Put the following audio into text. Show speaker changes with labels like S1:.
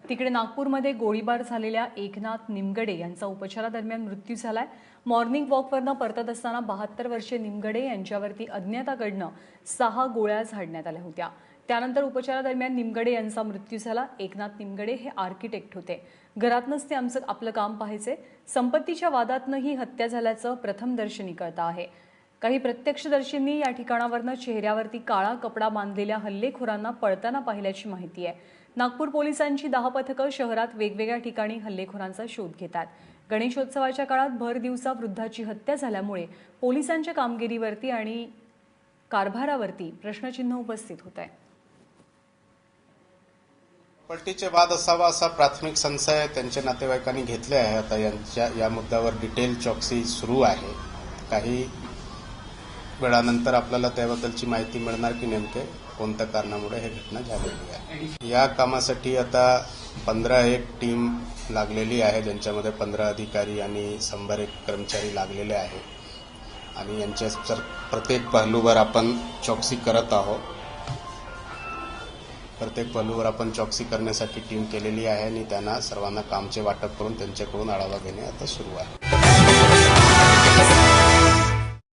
S1: तिकडे नागपूरमध्ये गोळीबार झालेल्या एकनाथ निमगडे यांचा उपचारादरम्यान मृत्यू झालाय। मॉर्निंग वॉकवरनं परतत असताना 72 वर्षीय निमगडे यांच्यावरती अज्ञाताकडनं 6 गोळ्या झाडण्यात आल्या होत्या। त्यानंतर उपचारादरम्यान निमगडे यांचा मृत्यू झाला। एकनाथ निमगडे हे आर्किटेक्ट होते। घरातनंच ते आपलं काम पाहायचे। संपत्तीच्या वादातनं ही हत्या झाल्याचं प्रथमदर्शनी कळतं आहे। काही प्रत्यक्षदर्शींनी या ठिकाणावरनं चेहऱ्यावरती काळा कपडा बांधलेल्या हल्लेखोरांना पळताना पाहिल्याची माहिती आहे। नागपूर पोलिसांची 10 पथकं शहरात वेगवेगळ्या ठिकाणी हल्लेखोरांचा शोध घेतात। गणेशोत्सवाच्या काळात भर दिवसा वृद्धाची हत्या झाल्यामुळे पोलिसांच्या कामगिरीवरती आणि कारभारावरती प्रश्नचिन्ह उपस्थित होत आहे।
S2: प्रॉपर्टीचे वाद असावा असा प्राथमिक संशय त्यांच्या नातेवाईकांनी घेतले आहे। आता या मुद्द्यावर डिटेल चौकशी सुरू आहे। काही वेळानंतर आपल्याला त्याबद्दलची माहिती मिळणार की नेमके कोणत्या कारणामुळे हे घटना झालेली आहे। या कामासाठी आता 15 टीम लागलेली आहे, ज्यांच्यामध्ये 15 अधिकारी आणि 100 कर्मचारी लागलेले आहेत आणि यांच्या प्रत्येक पहलूवर आपण चौकशी करत आहोत। प्रत्येक पहलूवर आपण चौकशी करण्यासाठी टीम केलेली आहे आणि त्यांना सर्वांना कामचे वाटप करून त्यांच्याकडून आढावा घेणे आता सुरू आहे।